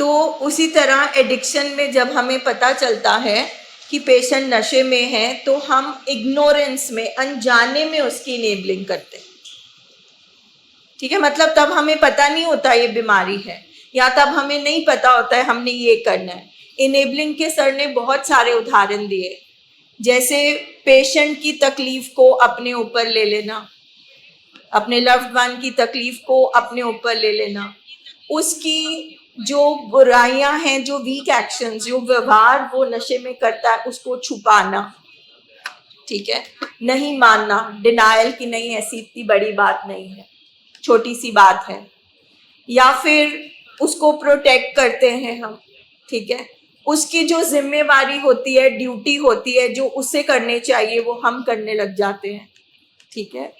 तो उसी तरह एडिक्शन में जब हमें पता चलता है कि पेशेंट नशे में है, तो हम इग्नोरेंस में, अनजाने में उसकी इनेबलिंग करते हैं। ठीक है, मतलब तब हमें पता नहीं होता ये बीमारी है, या तब हमें नहीं पता होता है हमने ये करना है। इनेबलिंग के सर ने बहुत सारे उदाहरण दिए, जैसे पेशेंट की तकलीफ को अपने ऊपर ले लेना, अपने लव्ड वन की तकलीफ को अपने ऊपर ले लेना, उसकी जो बुराइयां हैं, जो वीक एक्शंस, जो व्यवहार वो नशे में करता है, उसको छुपाना। ठीक है, नहीं मानना, डिनायल की नहीं, ऐसी इतनी बड़ी बात नहीं है, छोटी सी बात है। या फिर उसको प्रोटेक्ट करते हैं हम। ठीक है, उसकी जो जिम्मेवारी होती है, ड्यूटी होती है, जो उसे करने चाहिए, वो हम करने लग जाते हैं। ठीक है,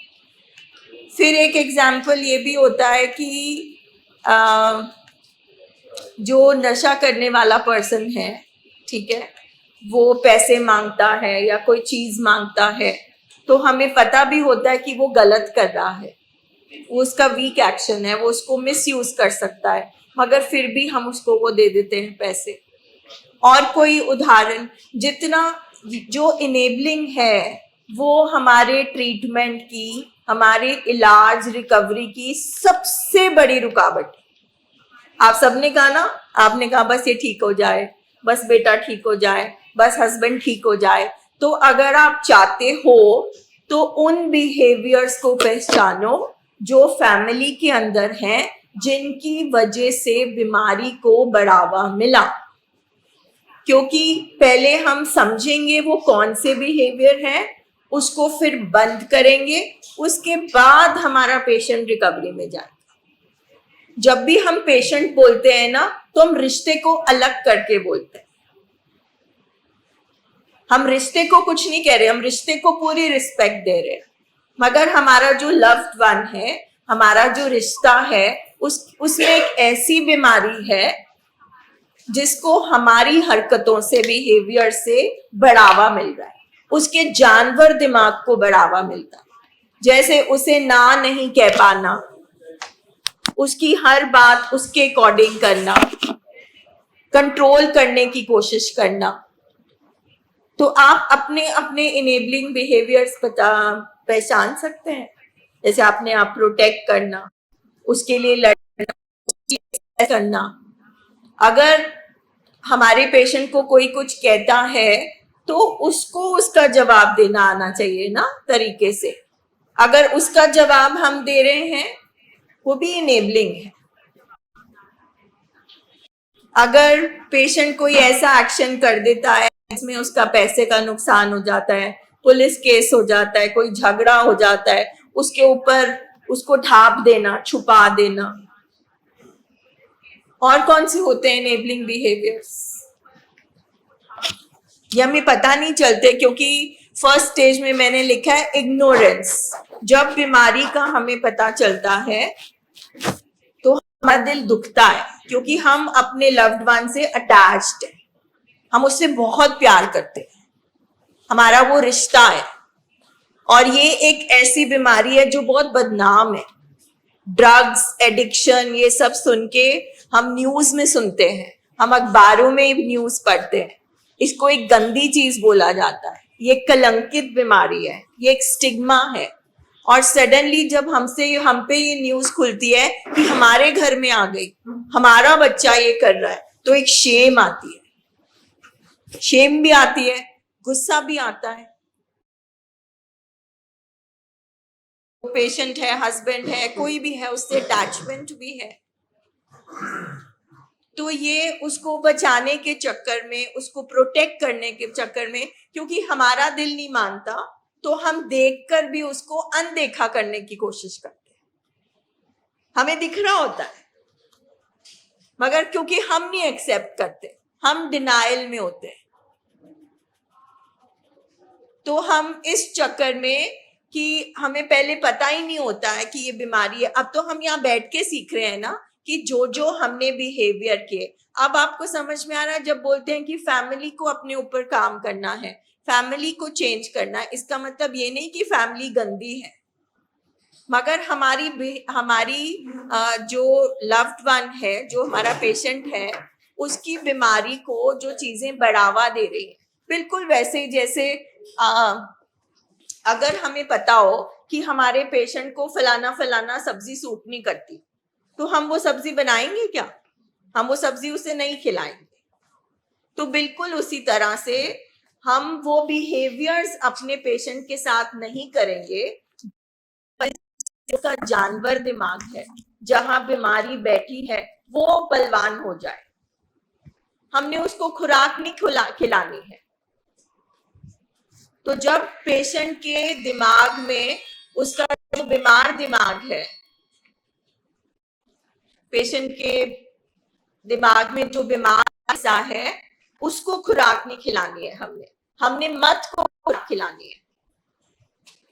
फिर एक एग्जाम्पल ये भी होता है कि जो नशा करने वाला पर्सन है, ठीक है, वो पैसे मांगता है या कोई चीज मांगता है, तो हमें पता भी होता है कि वो गलत कर रहा है, वो उसका वीक एक्शन है, वो उसको मिसयूज कर सकता है, मगर फिर भी हम उसको वो दे देते हैं पैसे। और कोई उदाहरण, जितना जो इनेबलिंग है वो हमारे ट्रीटमेंट की, हमारे इलाज, रिकवरी की सबसे बड़ी रुकावट है। आप सबने कहा ना, आपने कहा बस ये ठीक हो जाए, बस बेटा ठीक हो जाए, बस हस्बैंड ठीक हो जाए। तो अगर आप चाहते हो तो उन बिहेवियर्स को पहचानो जो फैमिली के अंदर हैं, जिनकी वजह से बीमारी को बढ़ावा मिला। क्योंकि पहले हम समझेंगे वो कौन से बिहेवियर हैं, उसको फिर बंद करेंगे, उसके बाद हमारा पेशेंट रिकवरी में जाएगा। जब भी हम पेशेंट बोलते हैं ना, तो हम रिश्ते को अलग करके बोलते हैं। हम रिश्ते को कुछ नहीं कह रहे, हम रिश्ते को पूरी रिस्पेक्ट दे रहे हैं, मगर हमारा जो लव्ड वन है, हमारा जो रिश्ता है, उसमें एक ऐसी बीमारी है जिसको हमारी हरकतों से, बिहेवियर से बढ़ावा मिल रहा है, उसके जानवर दिमाग को बढ़ावा मिलता है। जैसे उसे ना नहीं कह पाना, उसकी हर बात उसके अकॉर्डिंग करना, कंट्रोल करने की कोशिश करना। तो आप अपने अपने इनेबलिंग बिहेवियर्स पहचान सकते हैं। जैसे अपने आप प्रोटेक्ट करना, उसके लिए लड़ना करना। अगर हमारे पेशेंट को कोई कुछ कहता है तो उसको उसका जवाब देना आना चाहिए ना, तरीके से। अगर उसका जवाब हम दे रहे हैं, वो भी इनेबलिंग है। अगर पेशेंट कोई ऐसा एक्शन कर देता है जिसमें उसका पैसे का नुकसान हो जाता है, पुलिस केस हो जाता है, कोई झगड़ा हो जाता है, उसके ऊपर उसको ढाप देना, छुपा देना। और कौन से होते हैं इनेबलिंग बिहेवियर्स? ये हमें पता नहीं चलते, क्योंकि फर्स्ट स्टेज में मैंने लिखा है इग्नोरेंस। जब बीमारी का हमें पता चलता है तो हमारा दिल दुखता है, क्योंकि हम अपने लव्ड वन से अटैच्ड हैं, हम उससे बहुत प्यार करते हैं, हमारा वो रिश्ता है। और ये एक ऐसी बीमारी है जो बहुत बदनाम है। ड्रग्स एडिक्शन, ये सब सुन के हम न्यूज में सुनते हैं, हम अखबारों में न्यूज पढ़ते हैं, इसको एक गंदी चीज बोला जाता है, ये कलंकित बीमारी है, ये एक स्टिग्मा है। और सडनली जब हम पे ये न्यूज खुलती है कि हमारे घर में आ गई, हमारा बच्चा ये कर रहा है, तो एक शेम आती है, शेम भी आती है, गुस्सा भी आता है। पेशेंट है, हस्बैंड है, कोई भी है, उससे अटैचमेंट भी है। तो ये उसको बचाने के चक्कर में, उसको प्रोटेक्ट करने के चक्कर में, क्योंकि हमारा दिल नहीं मानता, तो हम देखकर भी उसको अनदेखा करने की कोशिश करते हैं। हमें दिख रहा होता है, मगर क्योंकि हम नहीं एक्सेप्ट करते, हम डिनायल में होते हैं, तो हम इस चक्कर में कि हमें पहले पता ही नहीं होता है कि ये बीमारी है। अब तो हम यहाँ बैठ के सीख रहे हैं ना कि जो जो हमने बिहेवियर किए, अब आपको समझ में आ रहा है। जब बोलते हैं कि फैमिली को अपने ऊपर काम करना है, फैमिली को चेंज करना है, इसका मतलब ये नहीं कि फैमिली गंदी है, मगर हमारी जो लव्ड वन है, जो हमारा पेशेंट है, उसकी बीमारी को जो चीजें बढ़ावा दे रही है। बिल्कुल वैसे जैसे अगर हमें पता हो कि हमारे पेशेंट को फलाना फलाना सब्जी सूट नहीं करती, तो हम वो सब्जी बनाएंगे क्या? हम वो सब्जी उसे नहीं खिलाएंगे। तो बिल्कुल उसी तरह से हम वो बिहेवियर्स अपने पेशेंट के साथ नहीं करेंगे। उसका जानवर दिमाग है, जहां बीमारी बैठी है वो बलवान हो जाए। हमने उसको खुराक नहीं खिलानी है। तो जब पेशेंट के दिमाग में, उसका जो बीमार दिमाग है, पेशेंट के दिमाग में जो बीमार हिस्सा है, उसको खुराक नहीं खिलानी है। हमने मत को खुराक खिलानी है।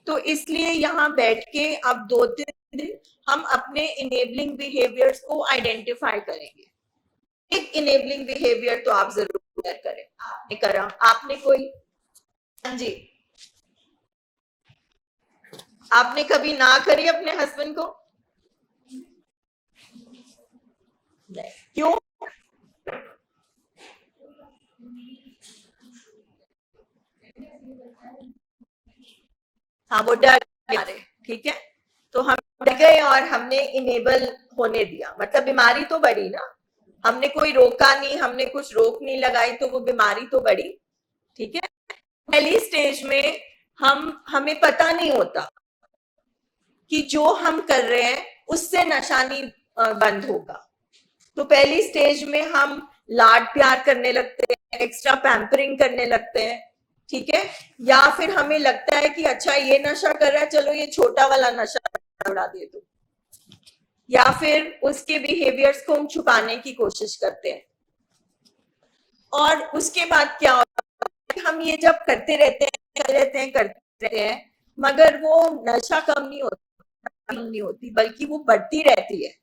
तो इसलिए यहाँ बैठ के अब 2-3 दिन हम अपने इनेबलिंग बिहेवियर्स को आइडेंटिफाई करेंगे। एक इनेबलिंग बिहेवियर तो आप जरूर करें। आपने करा, आपने कोई, हाँ जी, आपने कभी ना करी अपने हस्बैंड को? नहीं, क्यों? हाँ, वो डर रहे, ठीक है। तो हम डर गए और हमने इनेबल होने दिया, मतलब बीमारी तो बढ़ी ना। हमने कोई रोका नहीं, हमने कुछ रोक नहीं लगाई, तो वो बीमारी तो बढ़ी, ठीक है। पहली स्टेज में हमें पता नहीं होता कि जो हम कर रहे हैं उससे नशा नहीं बंद होगा। तो पहली स्टेज में हम लाड प्यार करने लगते हैं, एक्स्ट्रा पैम्परिंग करने लगते हैं, ठीक है। या फिर हमें लगता है कि अच्छा ये नशा कर रहा है, चलो ये छोटा वाला नशा बढ़ा दे दो। या फिर उसके बिहेवियर्स को हम छुपाने की कोशिश करते हैं। और उसके बाद क्या होता है, हम ये जब करते रहते हैं, मगर वो नशा कम नहीं होती, बल्कि वो बढ़ती रहती है।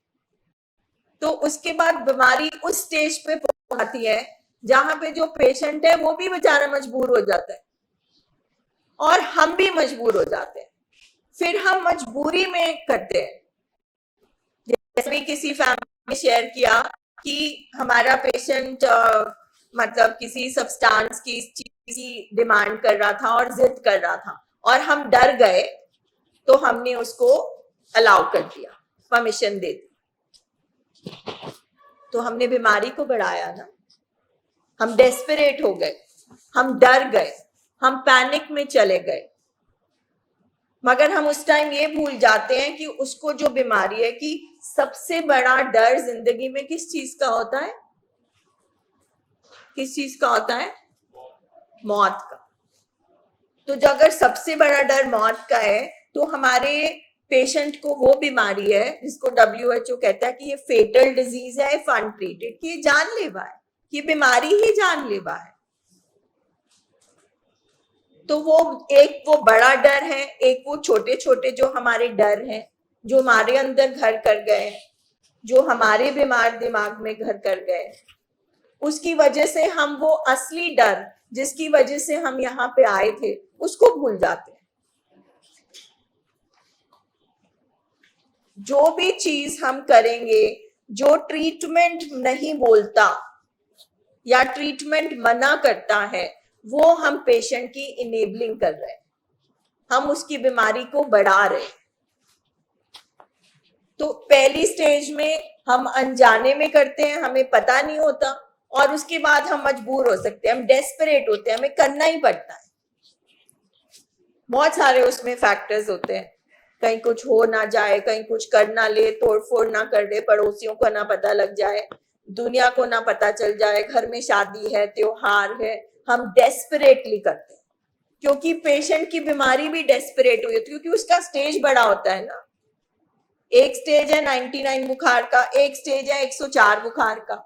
तो उसके बाद बीमारी उस स्टेज पे पहुंचती है जहां पे जो पेशेंट है वो भी बेचारा मजबूर हो जाता है और हम भी मजबूर हो जाते हैं। फिर हम मजबूरी में करते हैं। जैसे भी किसी फैमिली ने शेयर किया कि हमारा पेशेंट मतलब किसी सब्सटेंस की चीज की डिमांड कर रहा था और जिद कर रहा था, और हम डर गए, तो हमने उसको अलाउ कर दिया, परमिशन दे दी। तो हमने बीमारी को बढ़ाया ना। हम डेस्परेट हो गए, हम डर गए, हम पैनिक में चले गए। मगर हम उस टाइम ये भूल जाते हैं कि उसको जो बीमारी है, कि सबसे बड़ा डर जिंदगी में किस चीज का होता है? किस चीज का होता है? मौत का। तो जो अगर सबसे बड़ा डर मौत का है, तो हमारे पेशेंट को वो बीमारी है जिसको WHO कहता है कि ये फेटल डिजीज है, इफ अनट्रीटेड, कि ये जानलेवा है, ये बीमारी ही जानलेवा है। तो वो बड़ा डर है, एक वो छोटे छोटे जो हमारे डर हैं, जो हमारे अंदर घर कर गए, जो हमारे बीमार दिमाग में घर कर गए। उसकी वजह से हम वो असली डर जिसकी वजह से हम यहाँ पे आए थे उसको भूल जाते हैं। जो भी चीज हम करेंगे जो ट्रीटमेंट नहीं बोलता या ट्रीटमेंट मना करता है, वो हम पेशेंट की इनेबलिंग कर रहे हैं, हम उसकी बीमारी को बढ़ा रहे हैं। तो पहली स्टेज में हम अनजाने में करते हैं, हमें पता नहीं होता, और उसके बाद हम मजबूर हो सकते हैं, हम डेस्परेट होते हैं, हमें करना ही पड़ता है। बहुत सारे उसमें फैक्टर्स होते हैं, कहीं कुछ हो ना जाए, कहीं कुछ कर ना ले, तोड़ फोड़ ना कर दे, पड़ोसियों को ना पता लग जाए, दुनिया को ना पता चल जाए, घर में शादी है, त्योहार है, हम डेस्परेटली करते हैं। क्योंकि पेशेंट की बीमारी भी डेस्परेट हुई होती है, क्योंकि उसका स्टेज बड़ा होता है ना। एक स्टेज है 99 बुखार का, एक स्टेज है 104 बुखार का।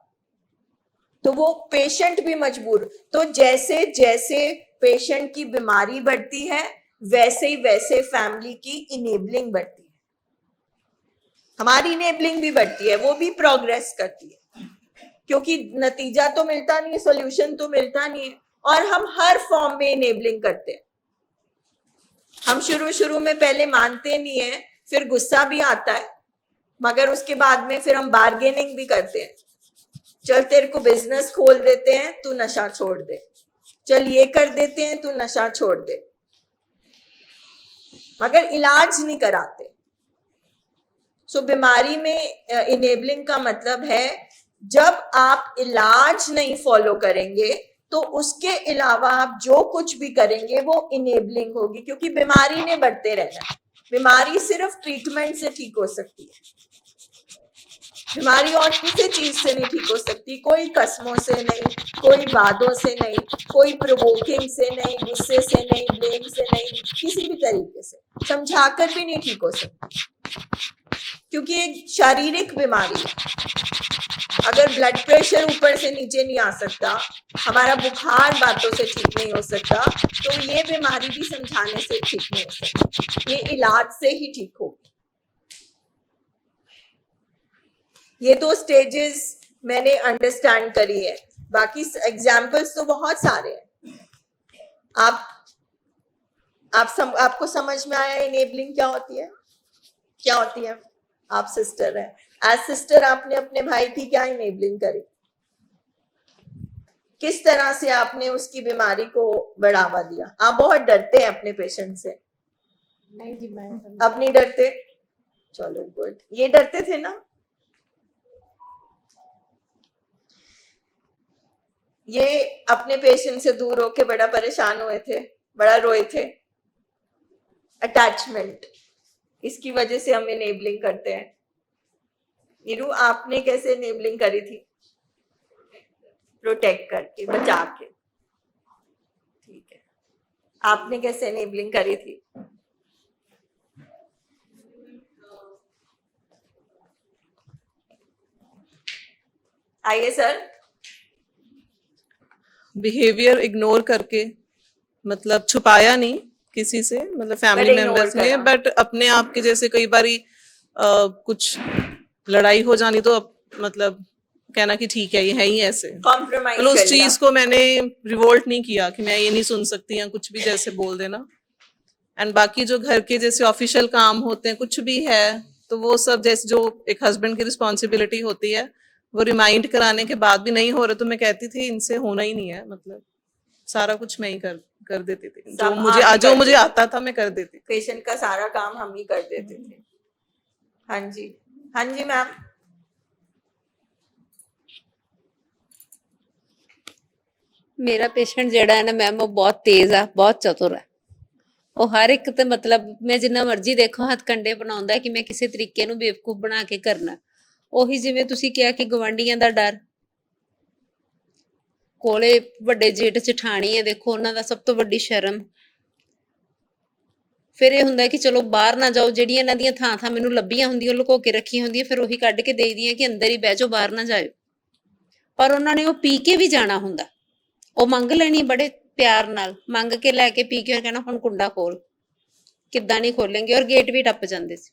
तो वो पेशेंट भी मजबूर। तो जैसे जैसे पेशेंट की बीमारी बढ़ती है, वैसे ही वैसे फैमिली की इनेबलिंग बढ़ती है, हमारी इनेबलिंग भी बढ़ती है, वो भी प्रोग्रेस करती है, क्योंकि नतीजा तो मिलता नहीं, सॉल्यूशन तो मिलता नहीं है, और हम हर फॉर्म में इनेबलिंग करते हैं। हम शुरू में पहले मानते नहीं है, फिर गुस्सा भी आता है, मगर उसके बाद में फिर हम बार्गेनिंग भी करते हैं। चल तेरे को बिजनेस खोल देते हैं, तू नशा छोड़ दे, चल ये कर देते हैं, तू नशा छोड़ दे, मगर इलाज नहीं कराते। सो बीमारी में इनेबलिंग का मतलब है जब आप इलाज नहीं फॉलो करेंगे तो उसके अलावा आप जो कुछ भी करेंगे वो इनेबलिंग होगी, क्योंकि बीमारी ने बढ़ते रहना है। बीमारी सिर्फ ट्रीटमेंट से ठीक हो सकती है, बीमारी और किसी चीज से नहीं ठीक हो सकती, कोई कसमों से नहीं, कोई वादों से नहीं, कोई प्रोवोकिंग से नहीं, गुस्से से नहीं, ब्लेम से नहीं, किसी भी तरीके से समझाकर भी नहीं ठीक हो सकती, क्योंकि एक शारीरिक बीमारी है। अगर ब्लड प्रेशर ऊपर से नीचे नहीं आ सकता, हमारा बुखार बातों से ठीक नहीं हो सकता, तो ये बीमारी भी समझाने से ठीक नहीं हो सकती, ये इलाज से ही ठीक होगी। ये दो स्टेजेस मैंने अंडरस्टैंड करी है, बाकी एग्जाम्पल्स तो बहुत सारे हैं। आपको समझ में आया इनेबलिंग क्या होती है? क्या होती है? आप सिस्टर हैं, एज सिस्टर आपने अपने भाई की क्या इनेबलिंग करी? किस तरह से आपने उसकी बीमारी को बढ़ावा दिया? आप बहुत डरते हैं अपने पेशेंट से? नहीं जी, मैं अब नहीं डरते? चलो गुड। ये डरते थे ना? ये अपने पेशेंट से दूर होके बड़ा परेशान हुए थे, बड़ा रोए थे। अटैचमेंट, इसकी वजह से हम इनेबलिंग करते हैं। नीरू, आपने कैसे इनेबलिंग करी थी? प्रोटेक्ट करके, बचा के। ठीक है, आपने कैसे इनेबलिंग करी थी? आइए सर। बिहेवियर इग्नोर करके, मतलब छुपाया नहीं किसी से, मतलब फैमिली But ignore मेंबर्स करा। में, बट अपने आप के जैसे कई बारी कुछ लड़ाई हो जानी तो मतलब कहना कि ठीक है ये है ही ऐसे, कॉम्प्रोमाइज मतलब कर उस लिया। चीज को मैंने रिवोल्ट नहीं किया कि मैं ये नहीं सुन सकती या कुछ भी जैसे बोल देना। एंड बाकी जो घर के जैसे ऑफिशियल काम होते हैं, कुछ भी है, तो वो सब जैसे जो एक हस्बैंड की रिस्पॉन्सिबिलिटी होती है, वो रिमाइंड कराने के बाद भी नहीं हो रहे तो मैं कहती थी इनसे होना ही नहीं है, मतलब सारा कुछ मैं ही कर देती थी, सब आप ही जो करते मुझे थे। आता था मैं कर देती थी। पेशेंट का सारा काम हम ही कर देते थे। हाँ जी, हाँ जी मैम। मेरा पेशेंट ਜਿਹੜਾ ਹੈ ਨਾ ਮੈਮ ਉਹ ਬਹੁਤ ਤੇਜ਼ ਆ, ਬਹੁਤ ਚਤੁਰ ਹੈ। ਉਹ ਹਰ ਇੱਕ ਤੇ ਮਤਲਬ ਮੈਂ ਜਿੰਨਾ ਮਰਜ਼ੀ ਦੇਖੋ ਹੱਥ ਕੰਡੇ ਬਣਾਉਂਦਾ ਕਿ ਮੈਂ ਕਿਸੇ ਤਰੀਕੇ ਨੂੰ ਬੇਵਕੂਫ ਬਣਾ ਕੇ ਕਰਨਾ। ਉਹੀ ਜਿਵੇਂ ਤੁਸੀਂ ਕਿਹਾ ਕਿ ਗਵਾਂਢੀਆਂ ਦਾ ਡਰ, ਕੋਲੇ ਵੱਡੇ ਜੇਠ ਜਠਾਣੀ ਹੈ, ਦੇਖੋ ਉਹਨਾਂ ਦਾ ਸਭ ਤੋਂ ਵੱਡੀ ਸ਼ਰਮ। ਫਿਰ ਇਹ ਹੁੰਦਾ ਕਿ ਚਲੋ ਬਾਹਰ ਨਾ ਜਾਓ, ਜਿਹੜੀਆਂ ਇਹਨਾਂ ਦੀਆਂ ਥਾਂ ਮੈਨੂੰ ਲੱਭੀਆਂ ਹੁੰਦੀਆਂ, ਲੁਕੋ ਕੇ ਰੱਖੀਆਂ ਹੁੰਦੀਆਂ, ਫਿਰ ਉਹੀ ਕੱਢ ਕੇ ਦੇ ਦੀਆਂ ਕਿ ਅੰਦਰ ਹੀ ਬਹਿ ਜਾਓ, ਬਾਹਰ ਨਾ ਜਾਇਓ। ਪਰ ਉਹਨਾਂ ਨੇ ਉਹ ਪੀ ਕੇ ਵੀ ਜਾਣਾ ਹੁੰਦਾ, ਉਹ ਮੰਗ ਲੈਣੀ ਬੜੇ ਪਿਆਰ ਨਾਲ, ਮੰਗ ਕੇ ਲੈ ਕੇ ਪੀ ਕੇ ਕਹਿਣਾ ਹੁਣ ਕੁੰਡਾ ਖੋਲ, ਕਿੱਦਾਂ ਨਹੀਂ ਖੋलेंगे, और गेट भी टप ਜਾਂਦੇ ਸੀ।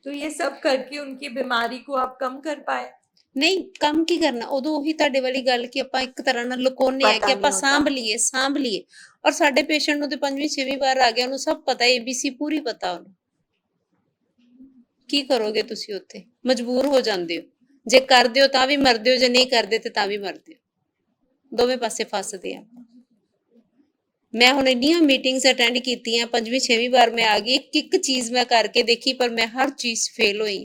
तो ये सब करके उनकी बीमारी को आप कम कर पाए? ਨਹੀਂ ਕੰਮ ਕੀ ਕਰਨਾ, ਉਦੋਂ ਉਹੀ ਤੁਹਾਡੇ ਵਾਲੀ ਗੱਲ ਕਿ ਆਪਾਂ ਇੱਕ ਤਰ੍ਹਾਂ ਨਾਲ ਲੁਕਾਉਂਦੇ ਆ ਕਿ ਆਪਾਂ ਸਾਂਭ ਲਈਏ। ਔਰ ਸਾਡੇ ਪੇਸ਼ੈਂਟ ਨੂੰ ਤੇ 5ਵੀਂ 6ਵੀਂ ਵਾਰ ਆ ਗਿਆ, ਉਹਨੂੰ ਸਭ ਪਤਾ, ABC ਪੂਰੀ ਪਤਾ ਉਹਨੂੰ। ਕੀ ਕਰੋਗੇ ਤੁਸੀਂ ਉੱਥੇ? ਮਜਬੂਰ ਹੋ ਜਾਂਦੇ ਹੋ, ਜੇ ਕਰਦੇ ਹੋ ਤਾਂ ਵੀ ਮਰਦੇ ਹੋ, ਜੇ ਨਹੀਂ ਕਰਦੇ ਤੇ ਤਾਂ ਵੀ ਮਰਦੇ ਹੋ, ਦੋਵੇਂ ਪਾਸੇ ਫਸਦੇ ਆ। ਮੈਂ ਹੁਣ ਇੰਨੀਆਂ ਮੀਟਿੰਗਸ ਅਟੈਂਡ ਕੀਤੀਆਂ, 5ਵੀਂ 6ਵੀਂ ਵਾਰ ਮੈਂ ਆ ਗਈ, ਇੱਕ ਚੀਜ਼ ਮੈਂ ਕਰਕੇ ਦੇਖੀ ਪਰ ਮੈਂ ਹਰ ਚੀਜ਼ ਫੇਲ ਹੋਈ।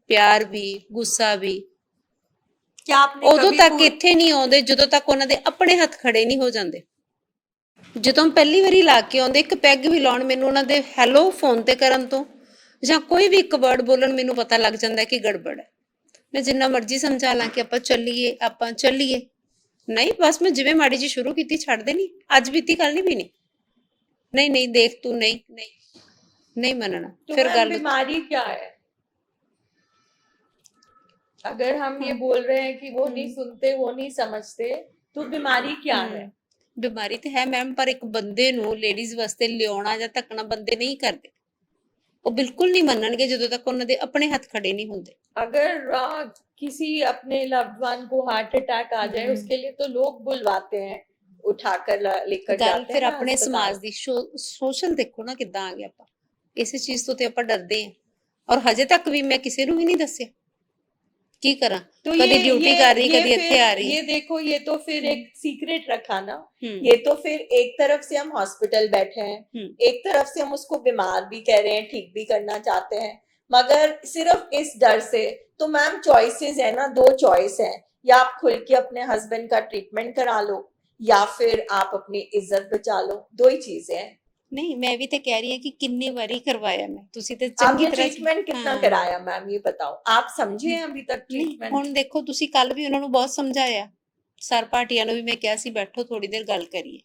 ਪਿਆਰ ਵੀ, ਗੁੱਸਾ ਵੀ। क्या आपने ਉਦੋਂ कभी ਤੱਕ ਇੱਥੇ ਨਹੀਂ ਆਉਂਦੇ ਜਦੋਂ ਤੱਕ ਉਹਨਾਂ ਦੇ ਆਪਣੇ ਹੱਥ ਖੜੇ ਨਹੀਂ ਹੋ ਜਾਂਦੇ। ਜਦੋਂ ਪਹਿਲੀ ਵਾਰੀ ਲਾ ਕੇ ਆਉਂਦੇ, ਇੱਕ ਪੈਗ ਵੀ ਲਾਉਣ ਮੈਨੂੰ ਉਹਨਾਂ ਦੇ ਹੈਲੋ ਫੋਨ ਤੇ ਕਰਨ ਤੋਂ, ਜਾਂ ਕੋਈ ਵੀ ਇੱਕ ਵਰਡ ਬੋਲਣ, ਮੈਨੂੰ ਪਤਾ ਲੱਗ ਜਾਂਦਾ ਕਿ ਗੜਬੜ ਹੈ। ਮੈਂ ਜਿੰਨਾ ਮਰਜ਼ੀ ਸਮਝਾ ਲਾਂ ਕਿ ਆਪਾਂ ਚੱਲੀਏ, ਨਹੀਂ ਬਸ ਮੈਂ ਜਿਵੇਂ ਮਾੜੀ ਜੀ ਸ਼ੁਰੂ ਕੀਤੀ ਛੱਡ ਦੇਣੀ, ਅੱਜ ਬੀਤੀ ਕੱਲ ਨਹੀਂ ਪੀਣੀ, ਨਹੀਂ ਦੇਖ ਤੂੰ, ਨਹੀਂ ਮੰਨਣਾ। तो ਫਿਰ मैम ਗੱਲ बीमारी क्या है? अगर हम ये बोल रहे हैं कि वो नहीं सुनते, वो नहीं समझते, तो बीमारी क्या है? ਬਿਮਾਰੀ ਤੇ ਹੈ ਮੈਮ, ਪਰ ਇੱਕ ਬੰਦੇ ਨੂੰ ਲੇਡੀਜ਼ ਵਾਸਤੇ ਲਿਆਉਣਾ ਜਾਂ ਧੱਕਣਾ ਬੰਦੇ ਨਹੀਂ ਕਰਦੇ। ਉਹ ਬਿਲਕੁਲ ਨਹੀਂ ਮੰਨਣਗੇ ਜਦੋਂ ਤੱਕ ਉਹਨਾਂ ਦੇ ਆਪਣੇ ਹੱਥ ਖੜੇ ਨਹੀਂ ਹੁੰਦੇ। अगर किसी अपने लव्ड वन को हार्ट अटैक आ जाए, उसके लिए तो लोग बुलवाते हैं, उठाकर लेकर ਗੱਲ जाते ਫਿਰ हैं ना ਆਪਣੇ अस्पताल। ਸਮਾਜ ਦੀ ਸੋਸ਼ਲ ਦੇਖੋ ਨਾ ਕਿੱਦਾਂ ਆ ਗਿਆ। ਆਪਾਂ ਇਸੇ ਚੀਜ਼ ਤੋਂ ਤੇ ਆਪਾਂ ਡਰਦੇ ਹਾਂ, ਔਰ ਹਜੇ ਤੱਕ ਵੀ ਮੈਂ ਕਿਸੇ ਨੂੰ ਵੀ ਨਹੀਂ ਦੱਸਿਆ। ਕੀ ਕਰਾਂ तो ਕਦੀ ਡਿਊਟੀ ਕਰ ਰਹੀ ਕਦੀ ਇੱਥੇ ਆ ਰਹੀ ये देखो, ये तो फिर एक सीक्रेट रखा ना। हम्म, ये तो फिर एक तरफ से हम हॉस्पिटल बैठे हैं, हम्म, एक तरफ से हम उसको बीमार भी कह रहे हैं, ठीक भी करना चाहते हैं, मगर सिर्फ इस डर से। तो मैम चॉइसेस है ना, 2 चॉइस है, या आप खुल के अपने हस्बैंड का ट्रीटमेंट करा लो या फिर आप अपनी इज्जत बचा लो, 2 ही चीजें हैं। ਨਹੀਂ ਮੈਂ ਵੀ ਤੇ ਕਹਿ ਰਹੀ ਹਾਂ ਕਿ ਕਿੰਨੀ ਵਾਰੀ ਕਰਵਾਇਆ ਮੈਂ ਤੁਸੀਂ ਤੇ ਚੰਗੀ आपने ਤਰ੍ਹਾਂ ट्रीटमेंट कितना हाँ। कराया मैम, ये बताओ, आप समझे हैं अभी तक ਨਹੀਂ ट्रीटमेंट? ਹੁਣ ਦੇਖੋ ਤੁਸੀਂ ਕੱਲ ਵੀ ਉਹਨਾਂ ਨੂੰ ਬਹੁਤ ਸਮਝਾਇਆ ਸਰ ਪਾਰਟੀਆਂ ਨੂੰ ਵੀ ਮੈਂ ਕਿਹਾ ਸੀ ਬੈਠੋ ਥੋੜੀ ਦੇਰ ਗੱਲ ਕਰੀਏ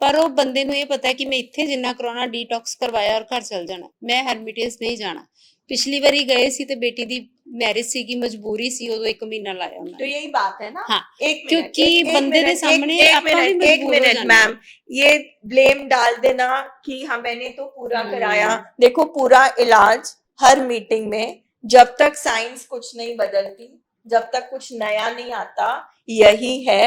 ਪਰ ਉਹ ਬੰਦੇ ਨੂੰ ਇਹ ਪਤਾ ਹੈ ਕਿ ਮੈਂ ਇੱਥੇ ਜਿੰਨਾ ਕਰਾਉਣਾ ਡੀਟੌਕਸ ਕਰਵਾਇਆ ਔਰ ਘਰ ਚਲ ਜਾਣਾ ਮੈਂ ਹੈਰਮਿਟੇਜ ਨਹੀਂ ਜਾਣਾ ਪਿਛਲੀ ਵਾਰੀ ਗਏ ਸੀ ਤੇ ਬੇਟੀ ਦੀ मैरिज ਸੀਗੀ ਮਜਬੂਰੀ ਸੀ ਉਦੋਂ 1 ਮਹੀਨਾ ਲਾਇਆ ਉਹਨਾਂ तो ਨੇ यही बात है ना। हाँ, एक मिनट, क्योंकि एक बंदे दे मिनट, सामने एक आपा भी मिनट, एक मजबूर हो मिनट जाना। मैम, ये ब्लेम डाल देना कि हम मैंने तो पूरा कराया। देखो पूरा इलाज हर मीटिंग में, जब तक साइंस कुछ नहीं बदलती, जब तक कुछ नया नहीं आता, यही है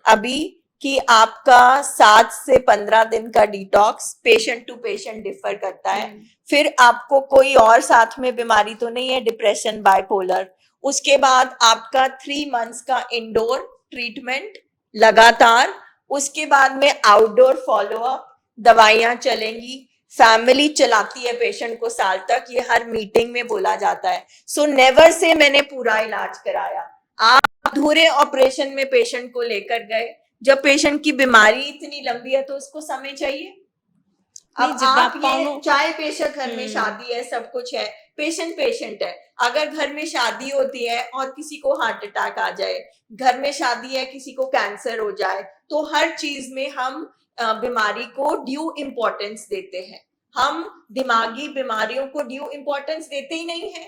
अभी कि आपका 7 से 15 दिन का detox patient to patient differ करता है। फिर आपको कोई और साथ में बीमारी तो नहीं है, डिप्रेशन, बाइपोलर। उसके बाद आपका 3 मंथ्स का इंडोर ट्रीटमेंट लगातार, उसके बाद में आउटडोर फॉलोअप, दवाइयां चलेंगी, फैमिली चलाती है पेशेंट को साल तक, ये हर मीटिंग में बोला जाता है। सो नेवर से मैंने पूरा इलाज कराया। आप अधूरे ऑपरेशन में पेशेंट को लेकर गए, जब पेशेंट की बीमारी इतनी लंबी है तो उसको समय चाहिए। नहीं, अब जितना आप पाउनो- ये चाहे बेशक घर में हम्म। शादी है, सब कुछ है, पेशेंट पेशेंट है। अगर घर में शादी होती है और किसी को हार्ट अटैक आ जाए, घर में शादी है किसी को कैंसर हो जाए, तो हर चीज में हम बीमारी को ड्यू इम्पोर्टेंस देते हैं। हम दिमागी बीमारियों को ड्यू इम्पोर्टेंस देते ही नहीं है।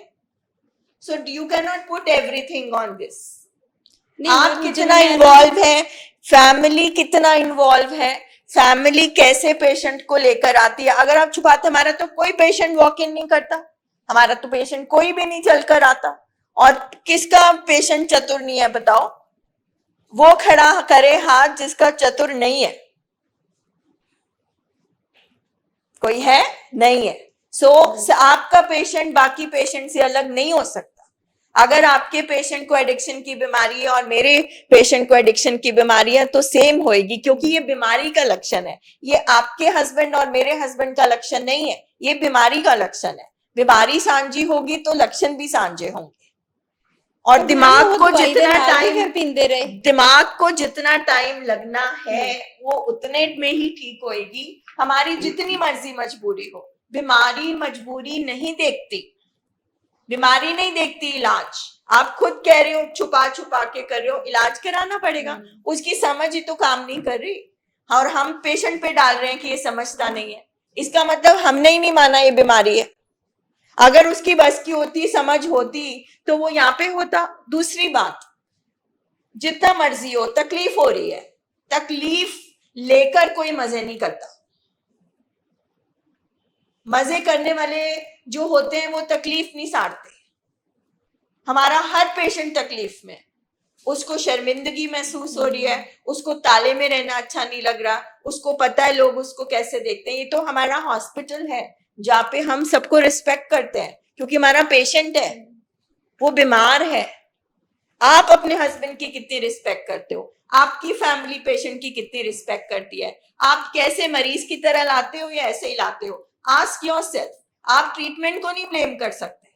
So you can not put everything on this. नहीं, आप मैम, कितना जब मैं- इन्वॉल्व है, फैमिली कितना इन्वॉल्व है, फैमिली कैसे पेशेंट को लेकर आती है। अगर आप छुपाते, हमारा तो कोई पेशेंट वॉक इन नहीं करता, हमारा तो पेशेंट कोई भी नहीं चलकर आता। और किसका पेशेंट चतुर नहीं है बताओ? वो खड़ा करे हाथ जिसका चतुर नहीं है। कोई है? नहीं है। सो आपका पेशेंट बाकी पेशेंट से अलग नहीं हो सकता। अगर आपके पेशेंट को एडिक्शन की बीमारी है और मेरे पेशेंट को एडिक्शन की बीमारी है तो सेम होएगी, क्योंकि ये बीमारी का लक्षण है। ये आपके हस्बैंड और मेरे हस्बैंड का लक्षण नहीं है, ये बीमारी का लक्षण है। बीमारी सांझी होगी तो लक्षण भी सांझे होंगे। और तो दिमाग मैम, को वो दवाई दे जितना नाल भी टाइम फिर पींदे रहे दिमाग को जितना टाइम लगना है वो उतने में ही ठीक होएगी। हमारी जितनी मर्जी मजबूरी हो, बीमारी मजबूरी नहीं देखती, बीमारी नहीं देखती इलाज। आप खुद कह रहे हो छुपा छुपा के कर रहे हो, इलाज कराना पड़ेगा। उसकी समझ ही तो काम नहीं कर रही और हम पेशेंट पे डाल रहे हैं कि ये समझता नहीं है। इसका मतलब हमने ही नहीं माना ये बीमारी है। अगर उसकी बस की होती, समझ होती, तो वो यहाँ पे होता। दूसरी बात, जितना मर्जी हो, तकलीफ हो रही है, तकलीफ लेकर कोई मजे नहीं करता। मजे करने वाले जो होते हैं वो तकलीफ नहीं सारते। हमारा हर पेशेंट तकलीफ में, उसको शर्मिंदगी महसूस हो रही है, उसको ताले में रहना अच्छा नहीं लग रहा, उसको पता है लोग उसको कैसे देखते हैं। ये तो हमारा हॉस्पिटल है जहाँ पे हम सबको रिस्पेक्ट करते हैं, क्योंकि हमारा पेशेंट है, वो बीमार है। आप अपने हस्बैंड की कितनी रिस्पेक्ट करते हो? आपकी फैमिली पेशेंट की कितनी रिस्पेक्ट करती है? आप कैसे मरीज की तरह लाते हो या ऐसे ही लाते हो? Ask yourself. आप ट्रीटमेंट को नहीं ब्लेम कर सकते।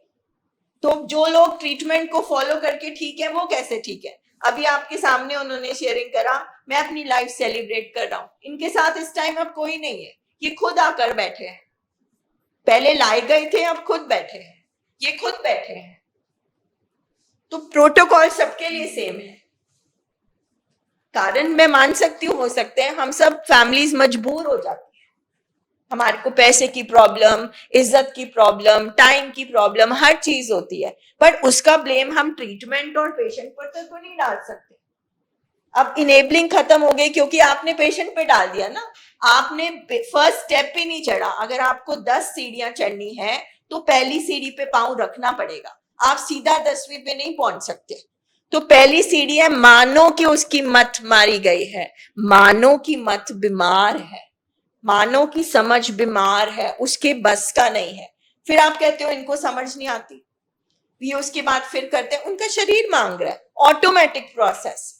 तो जो लोग ट्रीटमेंट को फॉलो करके ठीक है, वो कैसे ठीक है? अभी आपके सामने उन्होंने शेयरिंग करा, मैं अपनी लाइफ सेलिब्रेट कर रहा हूँ। इनके साथ इस टाइम अब कोई नहीं है, ये खुद आकर बैठे हैं। पहले लाए गए थे, अब खुद बैठे हैं, ये खुद बैठे हैं। तो प्रोटोकॉल सबके लिए सेम है। कारण मैं मान सकती हूँ, हो सकते हैं हम सब फैमिलीज मजबूर हो जाती है, हमारे को पैसे की प्रॉब्लम, इज्जत की प्रॉब्लम, टाइम की प्रॉब्लम, हर चीज होती है, पर उसका ब्लेम हम ट्रीटमेंट और पेशेंट पर तो नहीं डाल सकते। अब इनेबलिंग खत्म हो गई क्योंकि आपने पेशेंट पे डाल दिया ना। आपने फर्स्ट स्टेप भी नहीं चढ़ा। अगर आपको 10 सीढ़ियां चढ़नी है तो पहली सीढ़ी पे पांव रखना पड़ेगा। आप सीधा 10वीं पे नहीं पहुंच सकते। तो पहली सीढ़ी है, मानो कि उसकी मत मारी गई है, मानो कि मत बीमार है, मानो की समझ बीमार है, उसके बस का नहीं है। फिर आप कहते हो इनको समझ नहीं आती। ये उसके बाद फिर करते हैं, उनका शरीर मांग रहा है, ऑटोमेटिक प्रोसेस।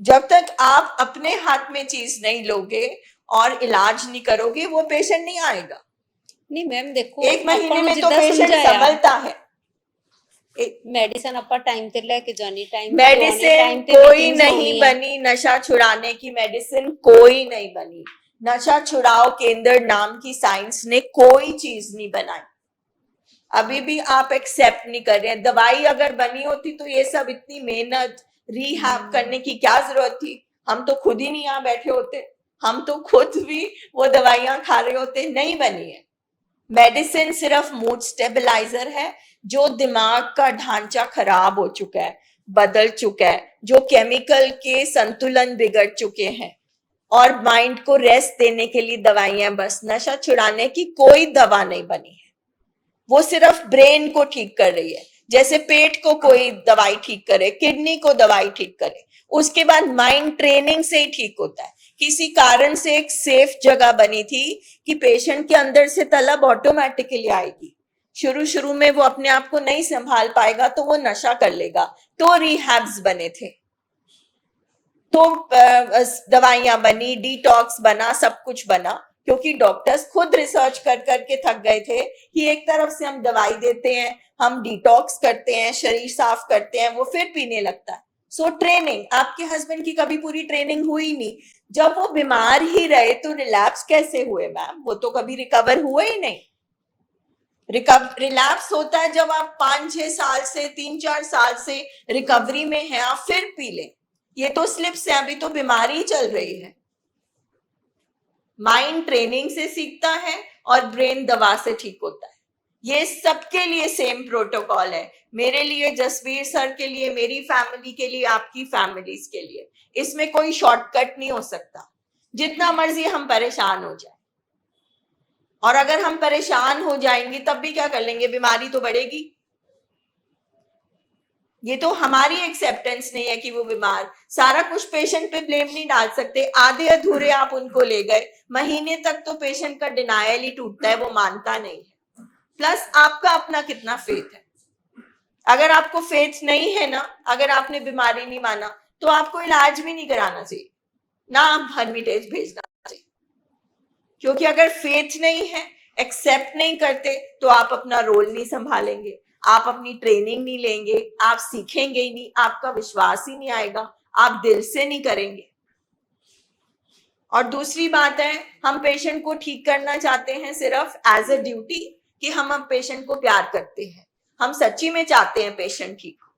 जब तक आप अपने हाथ में चीज नहीं लोगे और इलाज नहीं करोगे, वो पेशेंट नहीं आएगा। ਨਹੀਂ ਮੈਮ ਦੇਖੋ एक महीने ਆਪਾਂ ਨੂੰ में तो ਜਿੱਦਾਂ पेशेंट ਸਮਝਾਇਆ संभलता है। ਮੈਡੀਸਨ ਆਪਾਂ ਟਾਈਮ ਤੇ ਲੈ ਕੇ ਜਾਣੀ, ਟਾਈਮ मेडिसिन कोई नहीं बनी, नशा छुड़ाने की मेडिसिन कोई नहीं बनी। नशा छुड़ाओ केंद्र नाम की साइंस ने कोई चीज नहीं बनाई। अभी भी आप एक्सेप्ट नहीं कर रहे हैं। दवाई अगर बनी होती तो ये सब इतनी मेहनत रिहैब करने की क्या जरूरत थी? हम तो खुद ही नहीं यहाँ बैठे होते, हम तो खुद भी वो दवाइयां खा रहे होते। नहीं बनी है। मेडिसिन सिर्फ मूड स्टेबलाइजर है। जो दिमाग का ढांचा खराब हो चुका है, बदल चुका है, जो केमिकल के संतुलन बिगड़ चुके हैं, और माइंड को रेस्ट देने के लिए दवाइयां, बस नशा छुड़ाने की कोई दवा नहीं बनी है। वो सिर्फ ब्रेन को ठीक कर रही है, जैसे पेट को कोई दवाई ठीक करे, किडनी को दवाई ठीक करे, उसके बाद माइंड ट्रेनिंग से ही ठीक होता है। किसी कारण से एक सेफ जगह बनी थी कि पेशेंट के अंदर से तलब ऑटोमेटिकली आएगी। शुरू में वो अपने आप को नहीं संभाल पाएगा तो वो नशा कर लेगा, तो रिहैब्स बने थे, तो दवाइयां बनी, डिटॉक्स बना, सब कुछ बना, क्योंकि डॉक्टर्स खुद रिसर्च कर करके थक गए थे कि एक तरफ से हम दवाई देते हैं, हम डिटॉक्स करते हैं, शरीर साफ करते हैं, वो फिर पीने लगता है। सो ट्रेनिंग, आपके हस्बैंड की कभी पूरी ट्रेनिंग हुई नहीं। जब वो बीमार ही रहे तो रिलैप्स कैसे हुए मैम? वो तो कभी रिकवर हुए ही नहीं। रिलैप्स होता है जब आप 5-6 साल से, 3-4 साल से रिकवरी में हैं, आप फिर पी लें। ये तो स्लिप्स है, अभी तो बीमारी चल रही है। माइंड ट्रेनिंग से सीखता है और ब्रेन दवा से ठीक होता है। ये सबके लिए सेम प्रोटोकॉल है, मेरे लिए, जसवीर सर के लिए, मेरी फैमिली के लिए, आपकी फैमिलीज के लिए। इसमें कोई शॉर्टकट नहीं हो सकता। जितना मर्जी हम परेशान हो जाए, और अगर हम परेशान हो जाएंगे तब भी क्या कर लेंगे? बीमारी तो बढ़ेगी। ये तो हमारी एक्सेप्टेंस नहीं है कि वो बीमार। सारा कुछ पेशेंट पे ब्लेम नहीं डाल सकते। आधे अधूरे आप उनको ले गए, महीने तक तो पेशेंट का डिनायल ही टूटता है, वो मानता नहीं है। प्लस आपका अपना कितना फेथ है। अगर आपको फेथ नहीं है ना, अगर आपने बीमारी नहीं माना, तो आपको इलाज भी नहीं कराना चाहिए, ना आप हर्मिटेज भेजना चाहिए। क्योंकि अगर फेथ नहीं है, एक्सेप्ट नहीं करते, तो आप अपना रोल नहीं संभालेंगे, आप अपनी ट्रेनिंग नहीं लेंगे, आप सीखेंगे ही नहीं, आपका विश्वास ही नहीं आएगा, आप दिल से नहीं करेंगे। और दूसरी बात है, हम पेशेंट को ठीक करना चाहते हैं सिर्फ एज अ ड्यूटी, कि हम पेशेंट को प्यार करते हैं, हम सच्ची में चाहते हैं पेशेंट ठीक हो।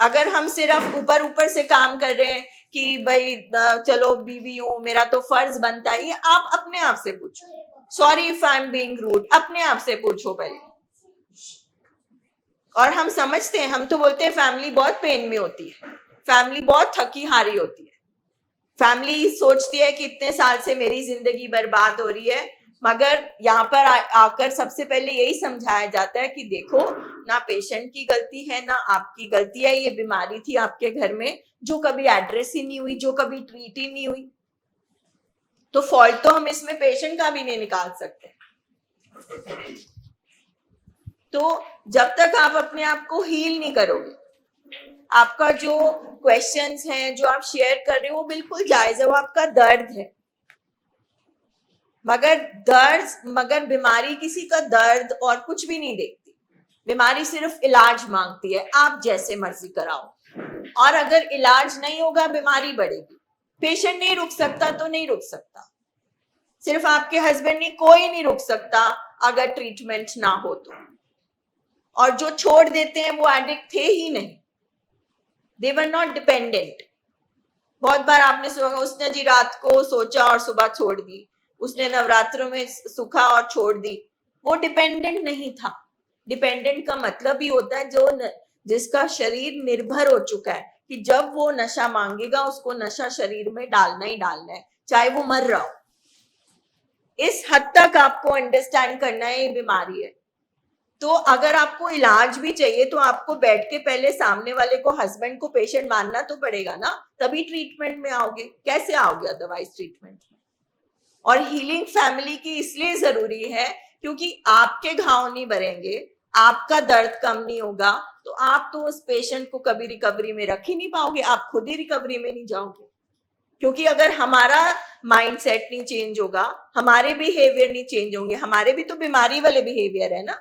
अगर हम सिर्फ ऊपर ऊपर से काम कर रहे हैं कि भाई चलो बीवी हूं, मेरा तो फर्ज बनता है, ये आप अपने आप से पूछो। Sorry if I am being rude, अपने आप से पूछो पहले। और हम समझते हैं, हम तो बोलते हैं फैमिली बहुत पेन में होती है, फैमिली बहुत थकी हारी होती है, फैमिली सोचती है कि इतने साल से मेरी जिंदगी बर्बाद हो रही है। मगर यहाँ पर आकर सबसे पहले यही समझाया जाता है कि देखो, ना पेशेंट की गलती है ना आपकी गलती है, ये बीमारी थी आपके घर में जो कभी एड्रेस ही नहीं हुई, जो कभी ट्रीट ही नहीं हुई। तो फॉल्ट तो हम इसमें पेशेंट का भी नहीं निकाल सकते। तो जब तक आप अपने आप को हील नहीं करोगे, आपका जो क्वेश्चंस हैं, जो आप शेयर कर रहे हो, वो बिल्कुल जायज है, वो आपका दर्द है। मगर बीमारी किसी का दर्द और कुछ भी नहीं देखती। बीमारी सिर्फ इलाज मांगती है, आप जैसे मर्जी कराओ। और अगर इलाज नहीं होगा, बीमारी बढ़ेगी। पेशेंट नहीं रुक सकता तो नहीं रुक सकता, सिर्फ आपके हस्बैंड नहीं, कोई नहीं रुक सकता अगर ट्रीटमेंट ना हो तो। और जो छोड़ देते हैं वो एडिक्ट थे ही नहीं, दे वर नॉट डिपेंडेंट। बहुत बार आपने सुना, उसने जी रात को सोचा और सुबह छोड़ दी, उसने नवरात्रों में सुखा और छोड़ दी। वो डिपेंडेंट नहीं था। डिपेंडेंट का मतलब ही होता है जिसका शरीर निर्भर हो चुका है कि जब वो नशा मांगेगा, उसको नशा शरीर में डालना ही डालना है, चाहे वो मर रहा हो। इस हद तक आपको अंडरस्टैंड करना है, ये बीमारी है। तो अगर आपको इलाज भी चाहिए तो आपको बैठ के पहले सामने वाले को, हस्बैंड को पेशेंट मानना तो पड़ेगा ना, तभी ट्रीटमेंट में आओगे। कैसे आओगे अदरवाइज ट्रीटमेंट में? और हीलिंग फैमिली की इसलिए जरूरी है क्योंकि आपके घाव नहीं भरेंगे, आपका दर्द कम नहीं होगा तो आप तो उस पेशेंट को कभी रिकवरी में रख ही नहीं पाओगे, आप खुद ही रिकवरी में नहीं जाओगे। क्योंकि अगर हमारा माइंडसेट नहीं चेंज होगा, हमारे बिहेवियर नहीं चेंज होंगे, हमारे भी तो बीमारी वाले बिहेवियर है ना।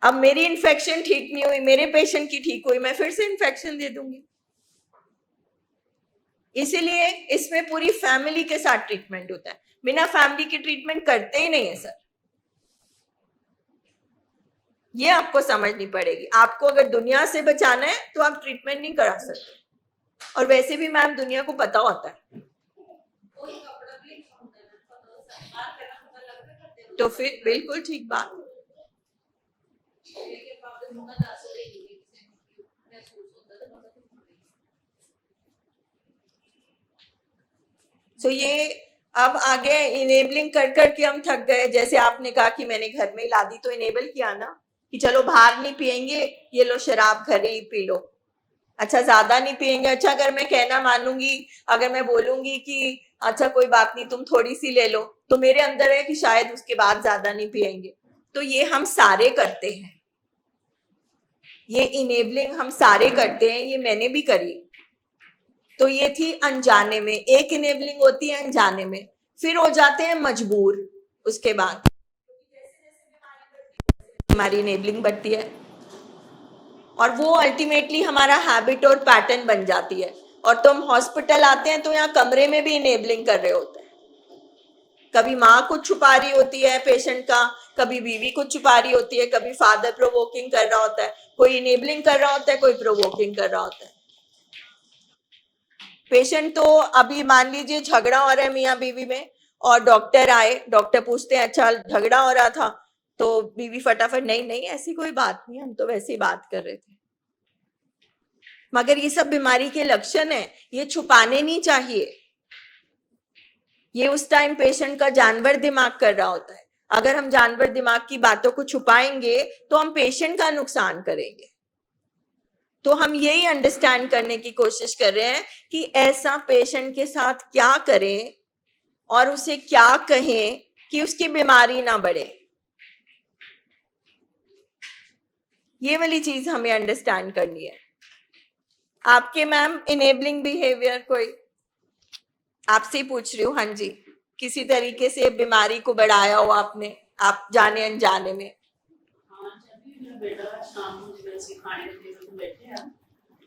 अब मेरी इन्फेक्शन ठीक नहीं हुई, मेरे पेशेंट की ठीक हुई, मैं फिर से इन्फेक्शन दे दूंगी। इसीलिए इसमें पूरी फैमिली के साथ ट्रीटमेंट होता है, बिना फैमिली के ट्रीटमेंट करते ही नहीं है सर। ये आपको समझनी पड़ेगी। आपको अगर दुनिया से बचाना है तो आप ट्रीटमेंट नहीं करा सकते, और वैसे भी मैम दुनिया को पता होता है। तो फिर बिल्कुल ठीक बात। तो ये अब आगे इनेबलिंग कर करके हम थक गए। जैसे आपने कहा कि मैंने घर में ही ला दी, तो इनेबल किया ना कि चलो बाहर नहीं पियेंगे, ये लो शराब घर ही पी लो। अच्छा ज्यादा नहीं पियेंगे, अच्छा अगर मैं कहना मानूंगी, अगर मैं बोलूंगी कि अच्छा कोई बात नहीं तुम थोड़ी सी ले लो, तो मेरे अंदर है कि शायद उसके बाद ज्यादा नहीं पियेंगे। तो ये हम सारे करते हैं, ये इनेबलिंग हम सारे करते हैं, ये मैंने भी करी। तो ये थी अनजाने में, एक इनेबलिंग होती है अनजाने में, फिर हो जाते हैं मजबूर। उसके बाद हमारी इनेबलिंग बढ़ती है और वो अल्टीमेटली हमारा हैबिट और पैटर्न बन जाती है। और तो हम हॉस्पिटल आते हैं तो यहाँ कमरे में भी इनेबलिंग कर रहे होते हैं। कभी माँ कुछ छुपा रही होती है पेशेंट का, कभी बीवी कुछ छुपा रही होती है, कभी फादर प्रोवोकिंग कर रहा होता है, कोई इनेबलिंग कर रहा होता है, कोई प्रोवोकिंग कर रहा होता है। पेशेंट तो अभी मान लीजिए झगड़ा हो रहा है मियाँ बीवी में, और डॉक्टर आए, डॉक्टर पूछते हैं अच्छा झगड़ा हो रहा था, तो बीवी फटाफट नहीं नहीं ऐसी कोई बात नहीं, हम तो वैसे ही बात कर रहे थे। मगर ये सब बीमारी के लक्षण है, ये छुपाने नहीं चाहिए। ये उस टाइम पेशेंट का जानवर दिमाग कर रहा होता है। अगर हम जानवर दिमाग की बातों को छुपाएंगे तो हम पेशेंट का नुकसान करेंगे। तो हम यही अंडरस्टैंड करने की कोशिश कर रहे हैं कि ऐसा पेशेंट के साथ क्या करें और उसे क्या कहें कि उसकी बीमारी ना बढ़े। ये वाली चीज हमें अंडरस्टैंड करनी है। आपके मैम इनेबलिंग बिहेवियर कोई, आपसे ही पूछ रही हूँ। हाँ जी, किसी तरीके से बीमारी को बढ़ाया हो आपने, आप जाने अनजाने में?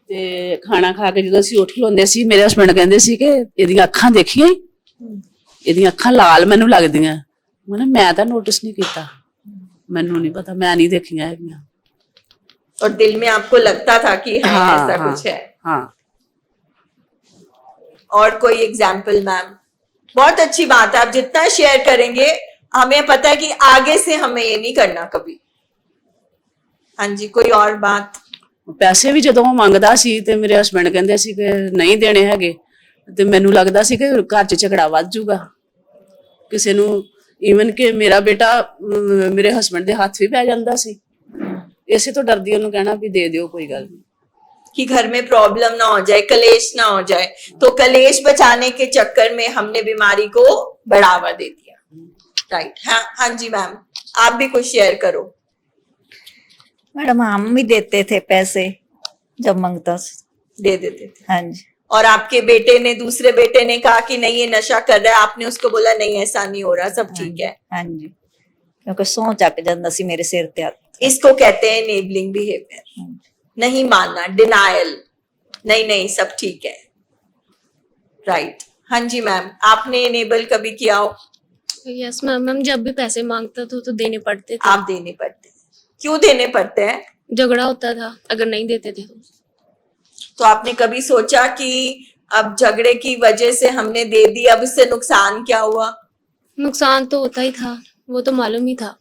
ਤੇ ਖਾਣਾ ਖਾ ਕੇ ਜਦੋਂ ਅਸੀਂ ਉੱਠ ਖਲੋਂਦੇ ਸੀ, ਮੇਰੇ ਹਸਬੰਡ ਕਹਿੰਦੇ ਸੀ ਕਿ ਇਹਦੀਆਂ ਅੱਖਾਂ ਦੇਖੀਆਂ, ਇਹਦੀਆਂ ਅੱਖਾਂ ਲਾਲ ਮੈਨੂੰ ਲੱਗਦੀਆਂ। ਮੈਂ ਤਾਂ ਨੋਟਿਸ ਨਹੀਂ ਕੀਤਾ, ਮੈਨੂੰ ਨਹੀਂ ਪਤਾ, ਮੈਂ ਨਹੀਂ ਦੇਖੀਆਂ ਹੈਗੀਆਂ। और दिल में आपको लगता था कि है, ऐसा कुछ है? हाँ। और कोई एग्जाम्पल मैम? बहुत अच्छी बात है, आप जितना शेयर करेंगे हमें पता है कि आगे से हमें ये नहीं करना कभी। हाँ जी, कोई और बात? ਪੈਸੇ ਵੀ ਜਦੋਂ ਮੰਗਦਾ ਸੀ ਤੇ ਮੇਰੇ ਹਸਬੰਡ ਕਹਿੰਦੇ ਸੀ ਕਿ ਨਹੀਂ ਦੇਣੇ ਹੈਗੇ, ਤੇ ਮੈਨੂੰ ਲੱਗਦਾ ਸੀ ਕਿ ਘਰ 'ਚ ਝਗੜਾ ਵੱਧ ਜਾਊਗਾ ਕਿਸੇ ਨੂੰ। ਈਵਨ ਕਿ ਮੇਰਾ ਬੇਟਾ ਮੇਰੇ ਹਸਬੰਡ ਦੇ ਹੱਥ ਵੀ ਪੈ ਜਾਂਦਾ ਸੀ, ਇਸੇ ਤੋਂ ਡਰਦੀ ਉਹਨੂੰ ਕਹਿਣਾ ਵੀ ਦੇ ਦਿਓ ਕੋਈ ਗੱਲ नहीं, कि घर में प्रॉब्लम ना हो जाए, कलेश ना हो जाए। तो कलेश बचाने के चक्कर में हमने बीमारी को बढ़ावा दे दिया। राइट। हाँ हाँ जी मैम, आप भी कुछ शेयर करो। मैडम हम भी देते थे पैसे जब मांगता, दे देते थे। हाँ जी। और आपके बेटे ने, दूसरे बेटे ने कहा कि नहीं ये नशा कर रहा है, आपने उसको बोला नहीं ऐसा नहीं हो रहा, सब ठीक है? हाँ जी, क्योंकि सौ चक जाता सी मेरे सिर ते हत्थ। इसको कहते हैं इनेबलिंग बिहेवियर। नहीं मानना, डिनायल, नहीं नहीं सब ठीक है। राइट। हाँ जी मैम, आपने इनेबल कभी किया हो? यस मैम, हम जब भी पैसे मांगता था तो देने पड़ते थे। आप देने पड़ते हैं? क्यों देने पड़ते हैं? झगड़ा होता था अगर नहीं देते थे तो आपने कभी सोचा कि अब झगड़े की वजह से हमने दे दी, अब इससे नुकसान क्या हुआ? नुकसान तो होता ही था, वो तो मालूम ही था।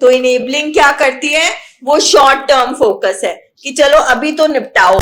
तो इनेबलिंग क्या करती है? वो शॉर्ट टर्म फोकस है कि चलो अभी तो निपटाओ,